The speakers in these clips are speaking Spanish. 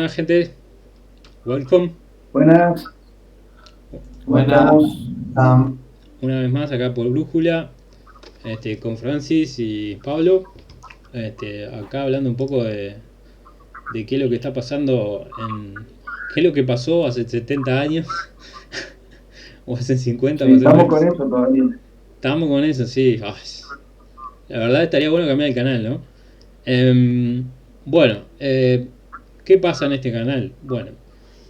Buenas, gente. Welcome. Buenas, ¿cómo Buenas, estamos? Una vez más acá por Brújula, con Francis y Pablo. Acá hablando un poco de qué es lo que está pasando qué es lo que pasó hace 70 años o hace 50 Sí, más o estamos con menos. eso todavía. Estamos con eso, sí. Ay, la verdad estaría bueno cambiar el canal, ¿no? Bueno, ¿qué pasa en este canal? Bueno,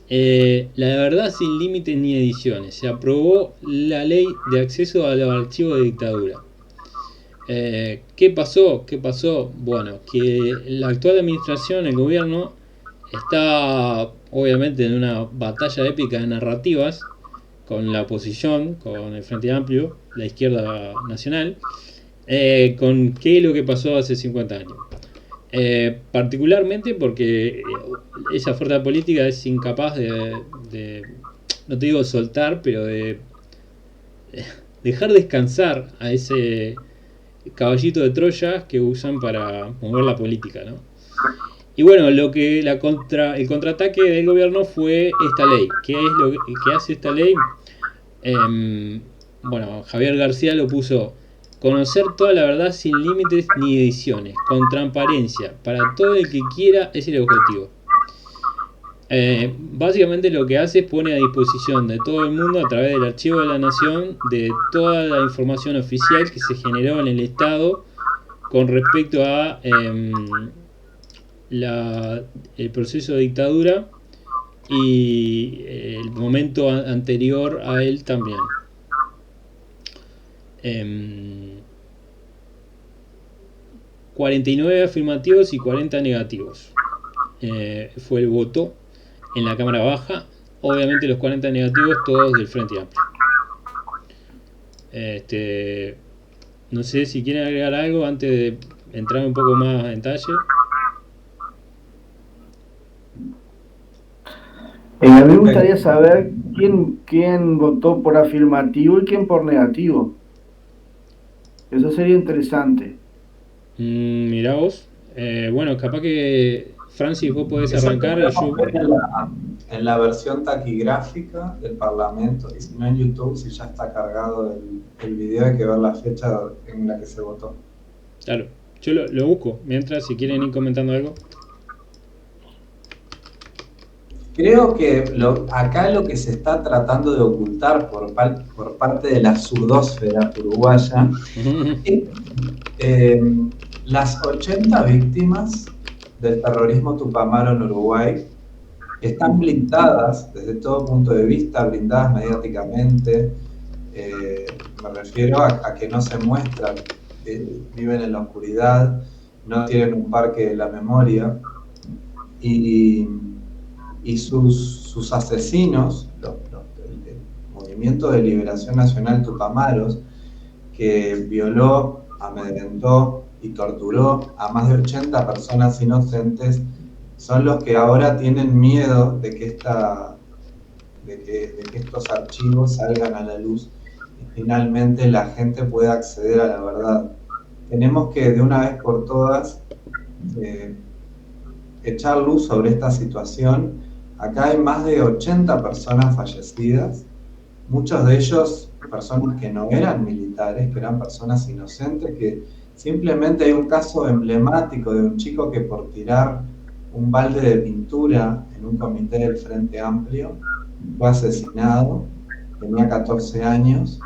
la verdad sin límites ni ediciones. Se aprobó la ley de acceso a los archivos de dictadura. ¿Qué pasó? ¿Qué pasó? Bueno, que la actual administración, el gobierno, está obviamente en una batalla épica de narrativas con la oposición, con el Frente Amplio, la izquierda nacional, con qué es lo que pasó hace 50 años. Particularmente porque esa fuerza política es incapaz no te digo soltar, pero de dejar descansar a ese caballito de Troya que usan para mover la política, ¿no? Y bueno, el contraataque del gobierno fue esta ley. ¿Qué es lo que hace esta ley? Bueno, Javier García lo puso: conocer toda la verdad sin límites ni ediciones, con transparencia, para todo el que quiera, es el objetivo. Básicamente lo que hace es pone a disposición de todo el mundo a través del Archivo de la Nación de toda la información oficial que se generó en el Estado con respecto a el proceso de dictadura y el momento anterior a él también. 49 afirmativos y 40 negativos. Fue el voto en la Cámara Baja. Obviamente los 40 negativos todos del Frente Amplio. No sé si quieren agregar algo antes de entrar un poco más en detalle. A mí me gustaría saber quién votó por afirmativo y quién por negativo. Eso sería interesante. Mirá vos. Bueno, capaz que Francis vos podés eso lo arrancar. podemos ver en la versión taquigráfica del Parlamento, y si no en YouTube, si ya está cargado el video, hay que ver la fecha en la que se votó. Claro, yo lo busco mientras, si quieren ir comentando algo. Creo que acá lo que se está tratando de ocultar por parte de la sudósfera uruguaya es las 80 víctimas del terrorismo tupamaro en Uruguay, que están blindadas desde todo punto de vista, blindadas mediáticamente. Me refiero a que no se muestran, viven en la oscuridad, no tienen un parque de la memoria, y sus asesinos, el Movimiento de Liberación Nacional Tupamaros, que violó, amedrentó y torturó a más de 80 personas inocentes, son los que ahora tienen miedo de que estos archivos salgan a la luz y finalmente la gente pueda acceder a la verdad. Tenemos que de una vez por todas echar luz sobre esta situación. Acá hay más de 80 personas fallecidas, muchos de ellos personas que no eran militares, que eran personas inocentes, que simplemente hay un caso emblemático de un chico que por tirar un balde de pintura en un comité del Frente Amplio fue asesinado, tenía 14 años,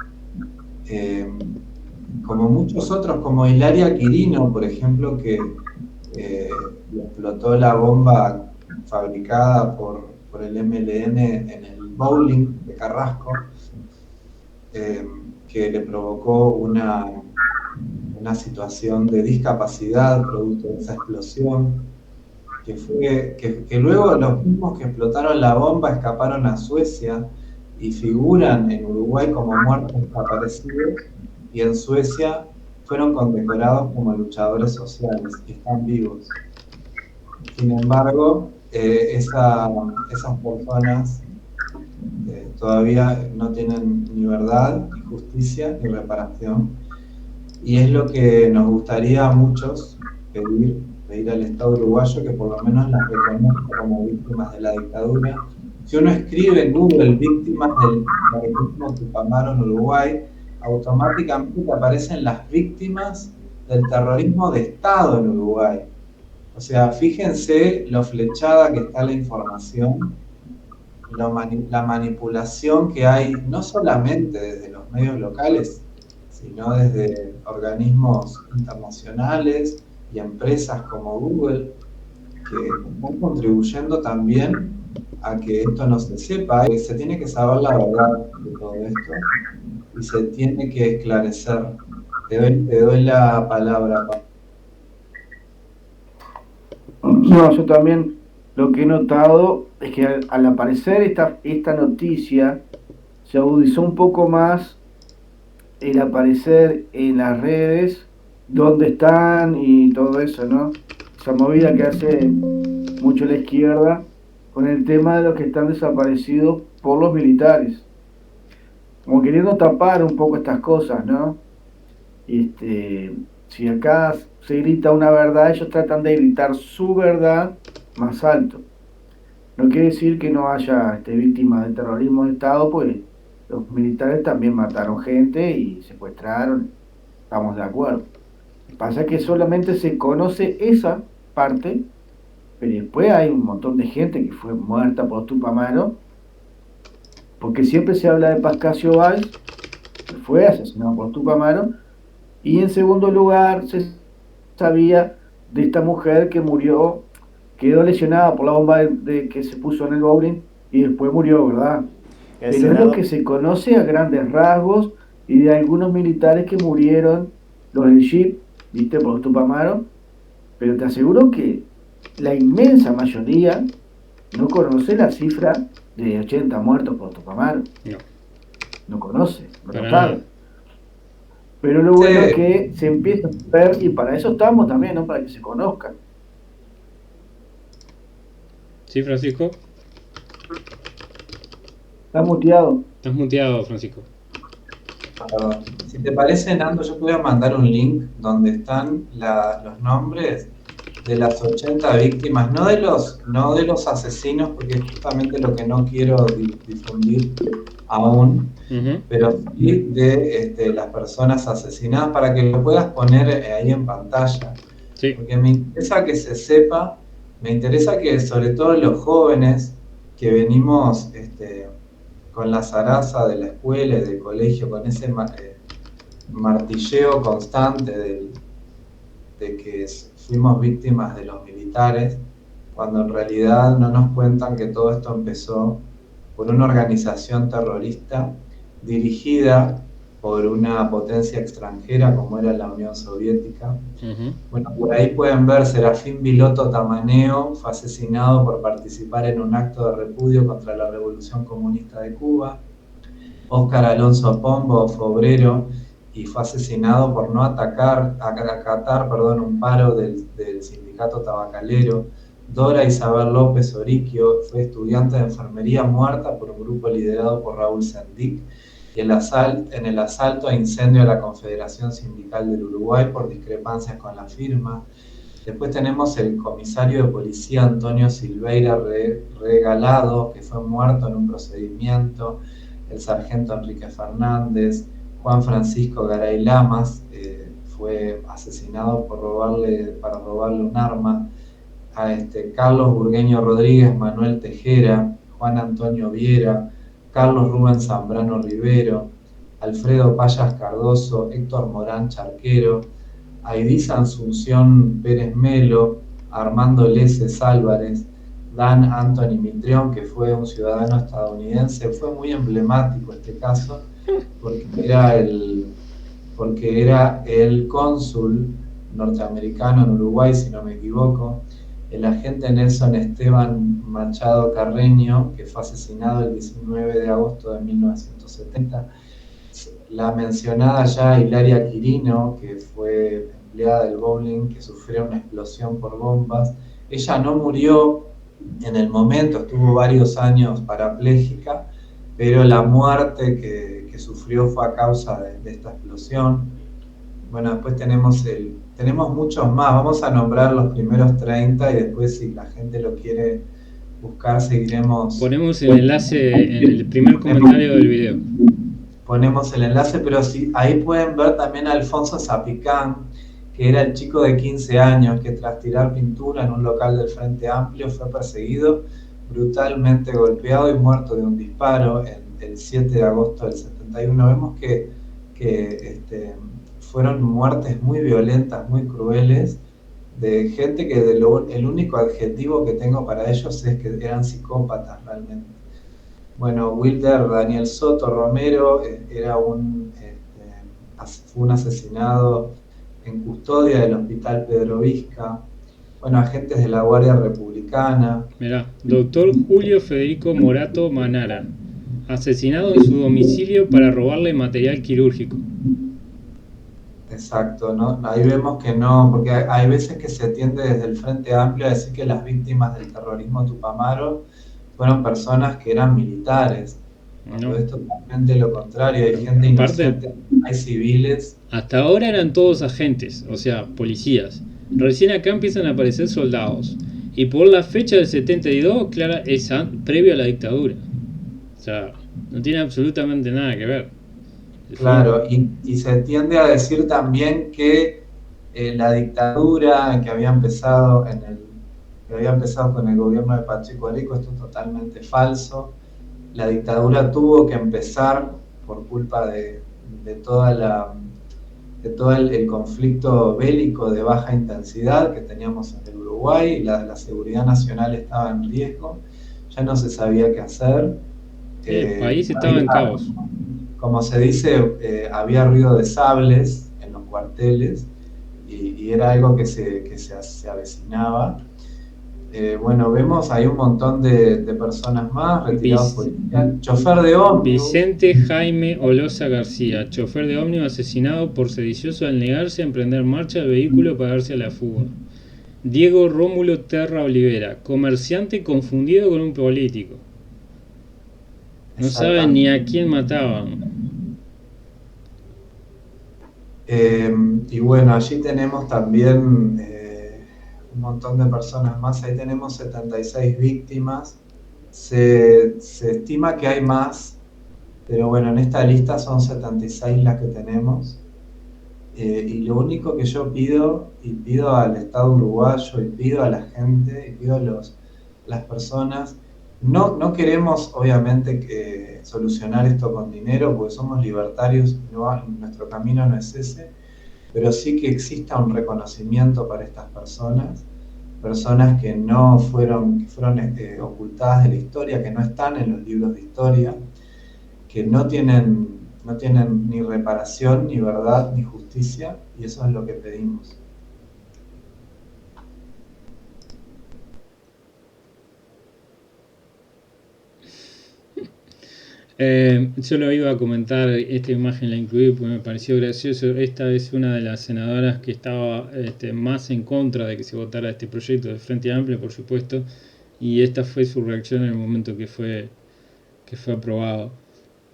como muchos otros, como Hilaria Quirino, por ejemplo, que explotó la bomba fabricada por el MLN en el bowling de Carrasco, que le provocó una situación de discapacidad producto de esa explosión, que luego los mismos que explotaron la bomba escaparon a Suecia y figuran en Uruguay como muertos desaparecidos, y en Suecia fueron condecorados como luchadores sociales y están vivos. Sin embargo, esas personas todavía no tienen ni verdad, ni justicia, ni reparación. Y es lo que nos gustaría a muchos pedir pedir al Estado uruguayo que por lo menos las reconozca como víctimas de la dictadura. Si uno escribe en Google víctimas del terrorismo Tupamaro en Uruguay, automáticamente te aparecen las víctimas del terrorismo de Estado en Uruguay. O sea, fíjense lo flechada que está la información, la manipulación que hay, no solamente desde los medios locales, sino desde organismos internacionales y empresas como Google, que están contribuyendo también a que esto no se sepa. Se tiene que saber la verdad de todo esto y se tiene que esclarecer. Te doy la palabra, Pablo. No, yo también lo que he notado es que al aparecer esta noticia se agudizó un poco más el aparecer en las redes, dónde están y todo eso, ¿no? Esa movida que hace mucho la izquierda con el tema de los que están desaparecidos por los militares, como queriendo tapar un poco estas cosas, ¿no? Si acá se grita una verdad, ellos tratan de gritar su verdad más alto. No quiere decir que no haya víctimas del terrorismo de Estado, pues los militares también mataron gente y secuestraron, estamos de acuerdo. Lo que pasa es que solamente se conoce esa parte, pero después hay un montón de gente que fue muerta por Tupamaro, porque siempre se habla de Pascasio Valls, que fue asesinado por Tupamaro, y en segundo lugar se sabía de esta mujer que murió, quedó lesionada por la bomba que se puso en el bowling y después murió, ¿verdad? Pero es lo que se conoce a grandes rasgos y de algunos militares que murieron, los del Jeep, ¿viste? Por Tupamaro, pero te aseguro que la inmensa mayoría no conoce la cifra de 80 muertos por Tupamaro. No conoce, no lo sabe. Pero lo bueno es que se empieza a ver, y para eso estamos también, ¿no? Para que se conozcan. ¿Sí, Francisco? Estás muteado. Estás muteado, Francisco. Si te parece, Nando, yo te voy a mandar un link donde están los nombres de las 80 víctimas, no de los asesinos, porque es justamente lo que no quiero difundir aún, pero sí de las personas asesinadas, para que lo puedas poner ahí en pantalla. Sí. Porque me interesa que se sepa, me interesa que sobre todo los jóvenes que venimos con la zaraza de la escuela y del colegio, con ese martilleo constante de que fuimos víctimas de los militares, cuando en realidad no nos cuentan que todo esto empezó por una organización terrorista dirigida por una potencia extranjera como era la Unión Soviética. Bueno, por ahí pueden ver, Serafín Viloto Tamaneo fue asesinado por participar en un acto de repudio contra la Revolución Comunista de Cuba. Óscar Alonso Pombo fue obrero y fue asesinado por no acatar un paro del sindicato tabacalero. Dora Isabel López Oriquio fue estudiante de enfermería muerta por un grupo liderado por Raúl Sendic en el asalto e incendio a la Confederación Sindical del Uruguay por discrepancias con la firma. Después tenemos el comisario de policía Antonio Silveira Regalado, que fue muerto en un procedimiento, el sargento Enrique Fernández, Juan Francisco Garay Lamas fue asesinado para robarle un arma, a Carlos Burgueño Rodríguez, Manuel Tejera, Juan Antonio Viera, Carlos Rubén Zambrano Rivero, Alfredo Payas Cardoso, Héctor Morán Charquero, Aidisa Asunción Pérez Melo, Armando Leses Álvarez, Dan Anthony Mitrión, que fue un ciudadano estadounidense. Fue muy emblemático este caso porque era el cónsul norteamericano en Uruguay, si no me equivoco, el agente Nelson Esteban Machado Carreño, que fue asesinado el 19 de agosto de 1970, la mencionada ya Hilaria Quirino, que fue empleada del bowling, que sufrió una explosión por bombas. Ella no murió en el momento, estuvo varios años parapléjica, pero la muerte que sufrió fue a causa de esta explosión. Bueno, después tenemos muchos más. Vamos a nombrar los primeros 30 y después si la gente lo quiere buscar, seguiremos. Ponemos el enlace en el primer comentario del video. Ponemos el enlace, pero sí, ahí pueden ver también a Alfonso Zapicán, que era el chico de 15 años que tras tirar pintura en un local del Frente Amplio fue perseguido, brutalmente golpeado y muerto de un disparo el 7 de agosto del 71. Vemos que fueron muertes muy violentas, muy crueles, de gente que el único adjetivo que tengo para ellos es que eran psicópatas realmente. Bueno, Wilder Daniel Soto Romero fue un asesinado en custodia del Hospital Pedro Vizca. Bueno, agentes de la Guardia Republicana. Mirá, doctor Julio Federico Morato Manara, asesinado en su domicilio para robarle material quirúrgico. Exacto, ¿no? Ahí vemos que no, porque hay veces que se tiende desde el Frente Amplio a decir que las víctimas del terrorismo tupamaro fueron personas que eran militares. Cuando No. es totalmente lo contrario, hay gente inocente, hay civiles. Hasta ahora eran todos agentes, o sea, policías. Recién acá empiezan a aparecer soldados. Y por la fecha del 72, claro, es previo a la dictadura. O sea, no tiene absolutamente nada que ver. Claro, y se tiende a decir también que la dictadura que había empezado con el gobierno de Pacheco Arico, esto es totalmente falso. La dictadura tuvo que empezar por culpa de todo el conflicto bélico de baja intensidad que teníamos en el Uruguay, y la seguridad nacional estaba en riesgo, ya no se sabía qué hacer. El país estaba en caos. Como se dice, había ruido de sables en los cuarteles y era algo que se avecinaba. Bueno, vemos hay un montón de personas más retirados policiales. Chofer de ómnibus. Vicente Jaime Olosa García, chofer de ómnibus asesinado por sedicioso al negarse a emprender marcha del vehículo para darse a la fuga. Diego Rómulo Terra Olivera, comerciante confundido con un político. No saben ni a quién mataban. Y bueno, allí tenemos también un montón de personas más. Ahí tenemos 76 víctimas. Se estima que hay más, pero bueno, en esta lista son 76 las que tenemos. Y lo único que yo pido, y pido al Estado uruguayo, y pido a la gente, y pido a las personas, no queremos obviamente solucionar esto con dinero, porque somos libertarios, nuestro camino no es ese, pero sí que exista un reconocimiento para estas personas que no fueron, que fueron ocultadas de la historia, que no están en los libros de historia, que no tienen ni reparación, ni verdad, ni justicia, y eso es lo que pedimos. Yo lo iba a comentar, esta imagen la incluí porque me pareció gracioso. Esta es una de las senadoras que estaba más en contra de que se votara este proyecto del Frente Amplio, por supuesto, y esta fue su reacción en el momento que fue aprobado.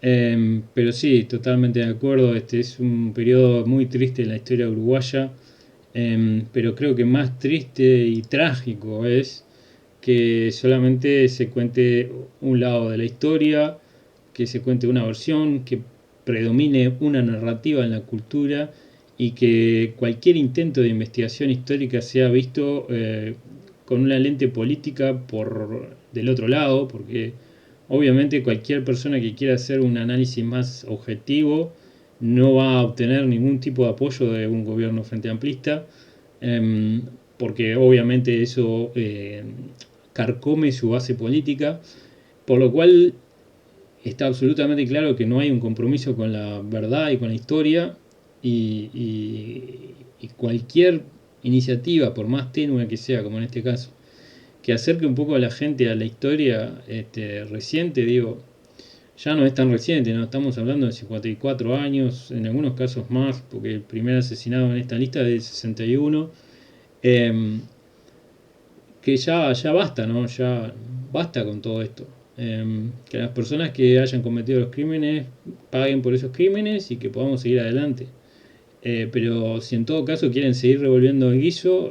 Pero sí, totalmente de acuerdo. Este es un periodo muy triste en la historia uruguaya, pero creo que más triste y trágico es que solamente se cuente un lado de la historia, que se cuente una versión, que predomine una narrativa en la cultura y que cualquier intento de investigación histórica sea visto con una lente política del otro lado, porque obviamente cualquier persona que quiera hacer un análisis más objetivo no va a obtener ningún tipo de apoyo de un gobierno frente amplista, porque obviamente eso carcome su base política, por lo cual está absolutamente claro que no hay un compromiso con la verdad y con la historia, y cualquier iniciativa, por más tenue que sea, como en este caso, que acerque un poco a la gente a la historia reciente, digo, ya no es tan reciente, no estamos hablando de 54 años, en algunos casos más, porque el primer asesinado en esta lista es del 61, que ya basta, ¿no? Ya basta con todo esto. Que las personas que hayan cometido los crímenes paguen por esos crímenes y que podamos seguir adelante. pero si en todo caso quieren seguir revolviendo el guiso,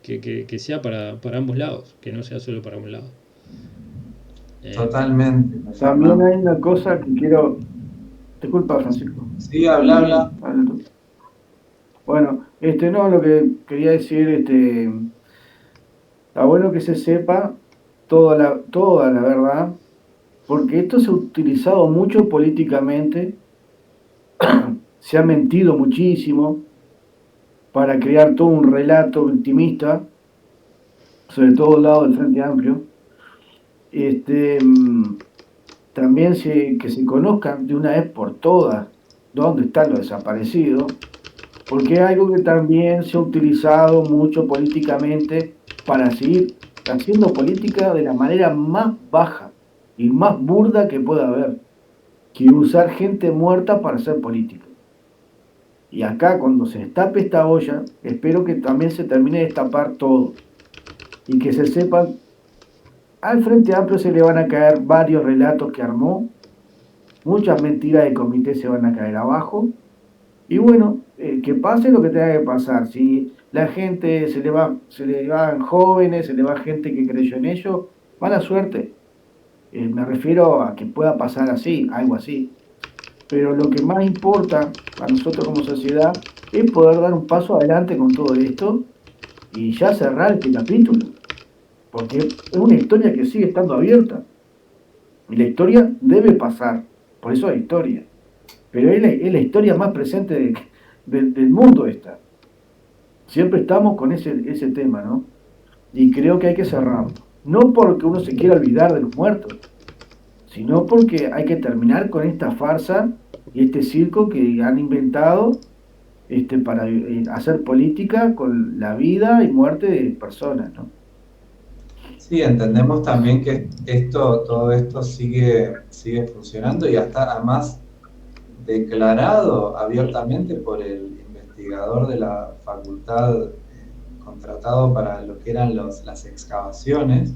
que sea para ambos lados, que no sea solo para un lado. Totalmente. También hay una cosa que quiero... Disculpa, Francisco. Sí, habla. Habla tú. Bueno, no, lo que quería decir, está bueno que se sepa toda la verdad, porque esto se ha utilizado mucho políticamente, se ha mentido muchísimo para crear todo un relato victimista, sobre todo al lado del Frente Amplio. También que se conozcan de una vez por todas dónde están los desaparecidos, porque es algo que también se ha utilizado mucho políticamente para seguir haciendo política de la manera más baja y más burda que pueda haber, que usar gente muerta para hacer política. Y acá, cuando se destape esta olla, espero que también se termine de destapar todo y que se sepan, al Frente Amplio se le van a caer varios relatos que armó, muchas mentiras de comité se van a caer abajo, y bueno, que pase lo que tenga que pasar. Si la gente se le van jóvenes, se le va gente que creyó en ellos, mala suerte. Me refiero a que pueda pasar así, algo así. Pero lo que más importa a nosotros como sociedad es poder dar un paso adelante con todo esto y ya cerrar este capítulo. Porque es una historia que sigue estando abierta. Y la historia debe pasar. Por eso es historia. Pero es la historia más presente del mundo esta. Siempre estamos con ese tema, ¿no? Y creo que hay que cerrarlo. No porque uno se quiera olvidar de los muertos, sino porque hay que terminar con esta farsa y este circo que han inventado para hacer política con la vida y muerte de personas, ¿no? Sí, entendemos también que todo esto sigue funcionando y hasta además declarado abiertamente por el investigador de la facultad contratado para lo que eran las excavaciones,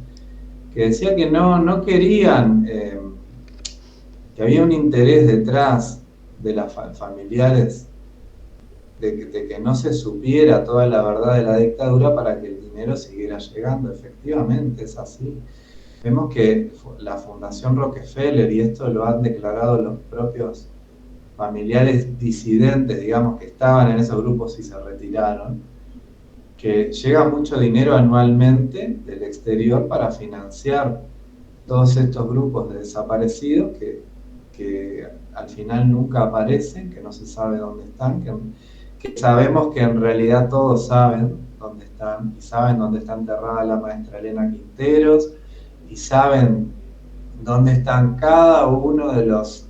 que decía que no querían, que había un interés detrás de las familiares de que no se supiera toda la verdad de la dictadura para que el dinero siguiera llegando. Efectivamente, es así. Vemos que la Fundación Rockefeller, y esto lo han declarado los propios familiares disidentes, digamos, que estaban en esos grupos y se retiraron, que llega mucho dinero anualmente del exterior para financiar todos estos grupos de desaparecidos que al final nunca aparecen, que no se sabe dónde están, que sabemos que en realidad todos saben dónde están, y saben dónde está enterrada la maestra Elena Quinteros, y saben dónde están cada uno de los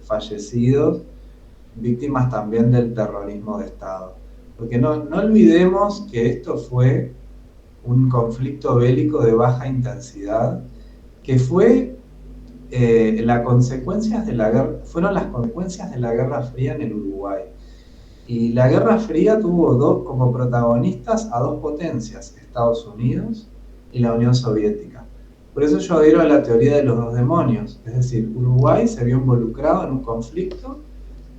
fallecidos, víctimas también del terrorismo de Estado. Porque no olvidemos que esto fue un conflicto bélico de baja intensidad, que fue las consecuencias de la guerra, fueron las consecuencias de la Guerra Fría en el Uruguay. Y la Guerra Fría tuvo como protagonistas a dos potencias, Estados Unidos y la Unión Soviética. Por eso yo adhiero a la teoría de los dos demonios, es decir, Uruguay se vio involucrado en un conflicto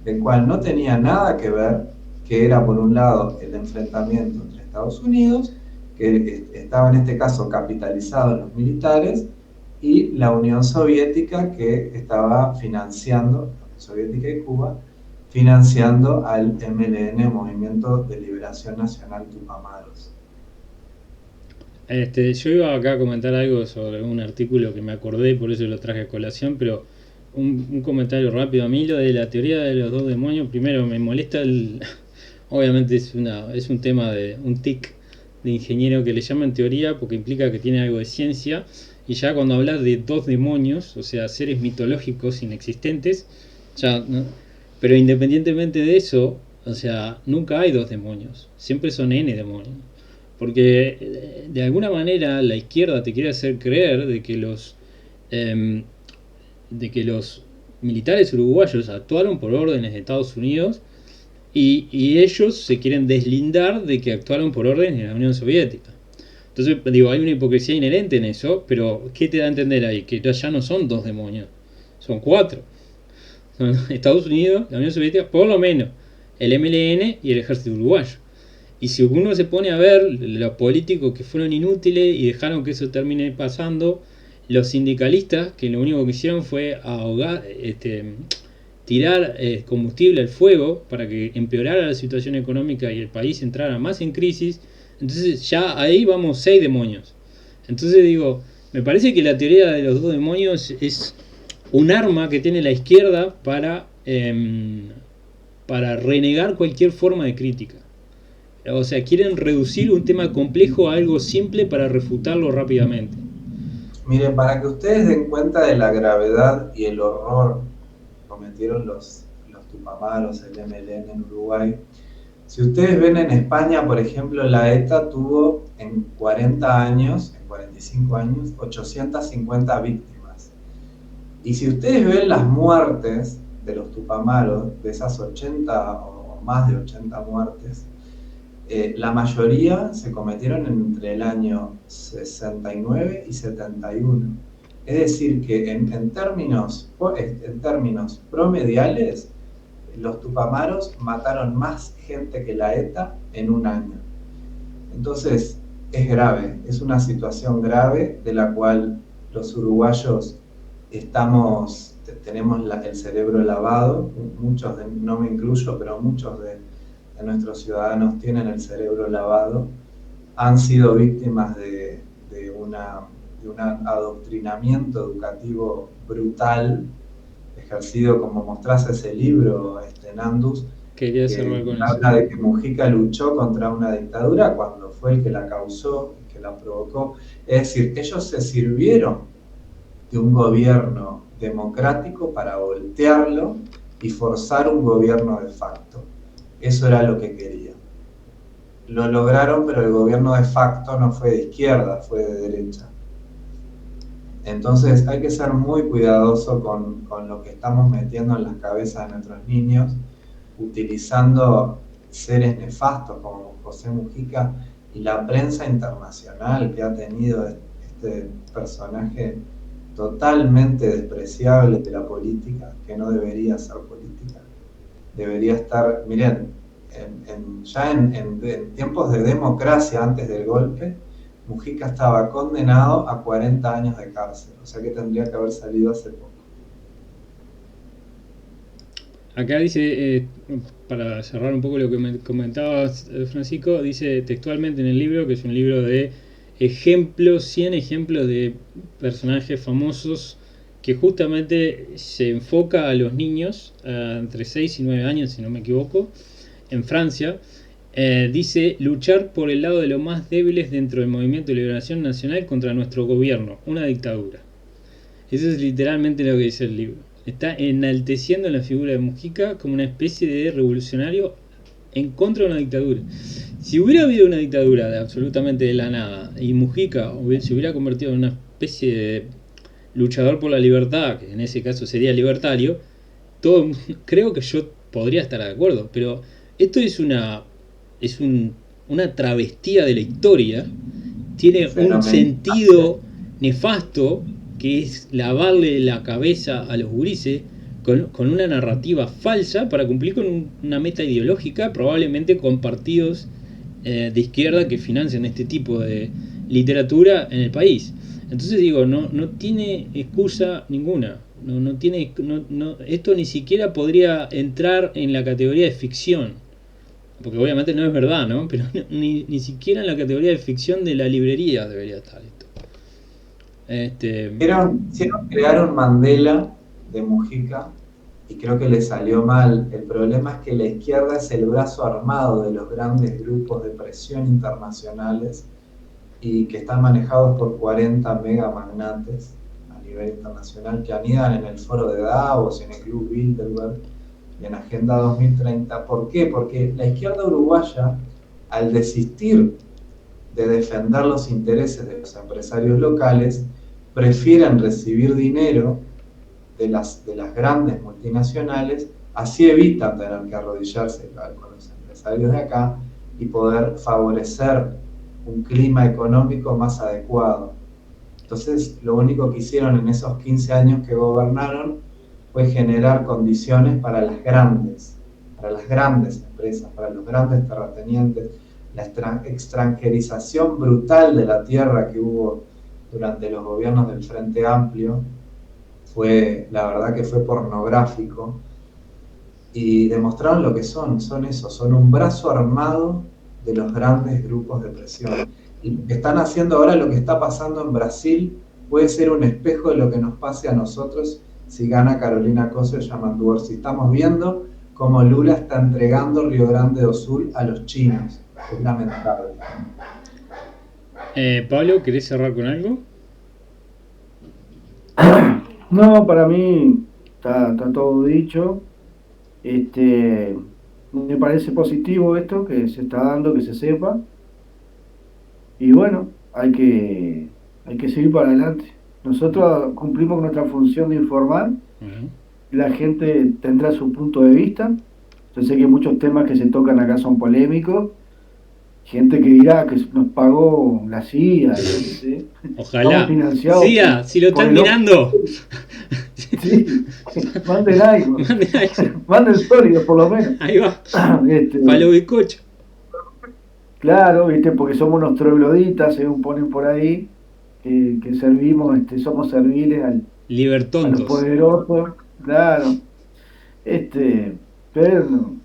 del cual no tenía nada que ver, que era por un lado el enfrentamiento entre Estados Unidos, que estaba en este caso capitalizado en los militares, y la Unión Soviética, que estaba financiando, la Unión Soviética y Cuba, financiando al MLN, Movimiento de Liberación Nacional Tupamaros. Yo iba acá a comentar algo sobre un artículo que me acordé, por eso lo traje a colación, pero un comentario rápido. A mí lo de la teoría de los dos demonios, primero me molesta obviamente es un tema de un tic de ingeniero que le llaman teoría porque implica que tiene algo de ciencia, y ya cuando hablas de dos demonios, o sea, seres mitológicos inexistentes, ya ¿no? Pero independientemente de eso, o sea, nunca hay dos demonios, siempre son n demonios. Porque de alguna manera la izquierda te quiere hacer creer de que los militares uruguayos actuaron por órdenes de Estados Unidos y ellos se quieren deslindar de que actuaron por órdenes de la Unión Soviética. Entonces, digo, hay una hipocresía inherente en eso, pero ¿qué te da a entender ahí? Que ya no son dos demonios, son cuatro. Son Estados Unidos, la Unión Soviética, por lo menos, el MLN y el ejército uruguayo. Y si uno se pone a ver los políticos que fueron inútiles y dejaron que eso termine pasando, los sindicalistas que lo único que hicieron fue ahogar, tirar combustible al fuego para que empeorara la situación económica y el país entrara más en crisis. Entonces ya ahí vamos 6 demonios. Entonces digo, me parece que la teoría de los 2 demonios es un arma que tiene la izquierda para renegar cualquier forma de crítica. O sea, quieren reducir un tema complejo a algo simple para refutarlo rápidamente. Miren, para que ustedes den cuenta de la gravedad y el horror que cometieron los tupamaros, el MLN en Uruguay, si ustedes ven en España, por ejemplo, la ETA tuvo en 40 años, en 45 años, 850 víctimas. Y si ustedes ven las muertes de los tupamaros, de esas 80 o más de 80 muertes, la mayoría se cometieron entre el año 69 y 71. Es decir, que en términos promediales, los tupamaros mataron más gente que la ETA en un año. Entonces, es grave, es una situación grave de la cual los uruguayos tenemos el cerebro lavado, muchos, no me incluyo, pero muchos de nuestros ciudadanos tienen el cerebro lavado, han sido víctimas de un adoctrinamiento educativo brutal, ejercido como mostrase ese libro, Nandus, Quería cerrar con habla eso. de que Mujica luchó contra una dictadura cuando fue el que la causó, el que la provocó. Es decir, ellos se sirvieron de un gobierno democrático para voltearlo y forzar un gobierno de facto. Eso era lo que querían. Lo lograron, pero el gobierno de facto no fue de izquierda, fue de derecha. Entonces hay que ser muy cuidadoso con lo que estamos metiendo en las cabezas de nuestros niños, utilizando seres nefastos como José Mujica y la prensa internacional que ha tenido este personaje totalmente despreciable de la política, que no debería ser política. Debería estar, miren, ya en tiempos de democracia antes del golpe, Mujica estaba condenado a 40 años de cárcel, o sea que tendría que haber salido hace poco. Acá dice, para cerrar un poco lo que me comentabas, Francisco, dice textualmente en el libro, que es un libro de ejemplos, 100 ejemplos de personajes famosos, que justamente se enfoca a los niños, entre 6 y 9 años, si no me equivoco, en Francia. Dice, luchar por el lado de los más débiles dentro del movimiento de liberación nacional contra nuestro gobierno, una dictadura. Eso es literalmente lo que dice el libro. Está enalteciendo la figura de Mujica como una especie de revolucionario en contra de una dictadura. Si hubiera habido una dictadura de absolutamente de la nada y Mujica se hubiera convertido en una especie de luchador por la libertad, que en ese caso sería libertario, creo que yo podría estar de acuerdo, pero esto es una travestía de la historia, tiene un sentido nefasto, que es lavarle la cabeza a los gurises con una narrativa falsa para cumplir con una meta ideológica, probablemente con partidos de izquierda que financian este tipo de literatura en el país. Entonces digo, no tiene excusa ninguna. Esto ni siquiera podría entrar en la categoría de ficción, porque obviamente no es verdad, ¿no? Pero ni siquiera en la categoría de ficción de la librería debería estar esto. Hicieron crear un Mandela de Mujica y creo que le salió mal. El problema es que la izquierda es el brazo armado de los grandes grupos de presión internacionales y que están manejados por 40 mega magnates a nivel internacional que anidan en el foro de Davos, en el Club Bilderberg y en Agenda 2030. ¿Por qué? Porque la izquierda uruguaya, al desistir de defender los intereses de los empresarios locales, prefieren recibir dinero de las grandes multinacionales, así evitan tener que arrodillarse con los empresarios de acá y poder favorecer un clima económico más adecuado. Entonces, lo único que hicieron en esos 15 años que gobernaron fue generar condiciones para las grandes empresas, para los grandes terratenientes, la extranjerización brutal de la tierra que hubo durante los gobiernos del Frente Amplio, la verdad que fue pornográfico, y demostraron lo que son un brazo armado de los grandes grupos de presión. Y lo que están haciendo ahora, lo que está pasando en Brasil, puede ser un espejo de lo que nos pase a nosotros si gana Carolina Cose o Yamandu Orsi. Estamos viendo cómo Lula está entregando Río Grande do Sul a los chinos. Es lamentable. Pablo, ¿querés cerrar con algo? No, para mí está todo dicho. Me parece positivo esto que se está dando, que se sepa. Y bueno, hay que seguir para adelante. Nosotros cumplimos con nuestra función de informar. Uh-huh. La gente tendrá su punto de vista. Yo sé que muchos temas que se tocan acá son polémicos. Gente que dirá que nos pagó la CIA. ¿Sí? Ojalá. Financiados CIA, si lo están mirando. Sí, manden algo. Manden sólido, por lo menos. Ahí va. Palo bizcocho. Claro, porque somos unos trogloditas, según ponen por ahí, que servimos, somos serviles a Libertontos. los poderosos, claro. Pero no.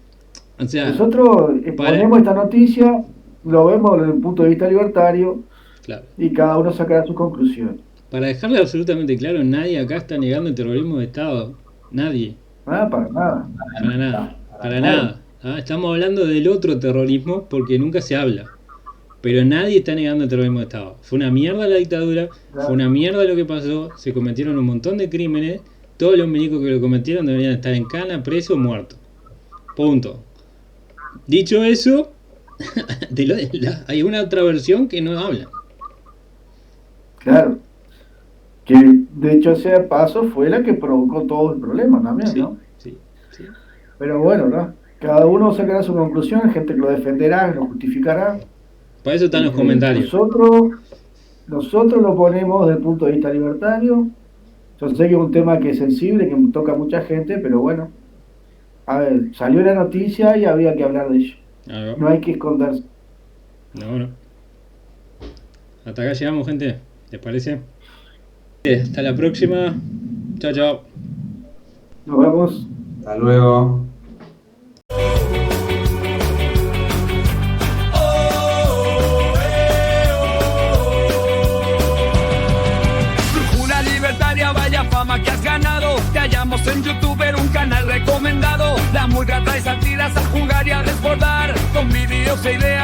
O sea, nosotros exponemos esta noticia, lo vemos desde el punto de vista libertario, claro, y cada uno sacará su conclusión. Para dejarle absolutamente claro, nadie acá está negando el terrorismo de Estado. Nadie. Para nada. Para nada. Estamos hablando del otro terrorismo porque nunca se habla. Pero nadie está negando el terrorismo de Estado. Fue una mierda la dictadura, fue una mierda lo que pasó, se cometieron un montón de crímenes, todos los milicos que lo cometieron deberían estar en cana, presos, muertos. Punto. Dicho eso, hay una otra versión que no habla. Claro. Que de hecho ese paso fue la que provocó todo el problema también, Sí, ¿no? sí. Pero bueno, ¿no? Cada uno sacará su conclusión, hay gente que lo defenderá, que lo justificará. Para eso están los comentarios. Nosotros lo ponemos desde el punto de vista libertario. Yo sé que es un tema que es sensible, que toca a mucha gente, pero bueno. A ver, salió la noticia y había que hablar de ello. No hay que esconderse. No. Hasta acá llegamos, gente. ¿Les parece? Hasta la próxima. Chao. Nos vemos. Hasta luego. Brújula libertaria, vaya fama que has ganado. Te hallamos en YouTube, un canal recomendado. La murga trae satiras a jugar y a desbordar con vídeos e ideas.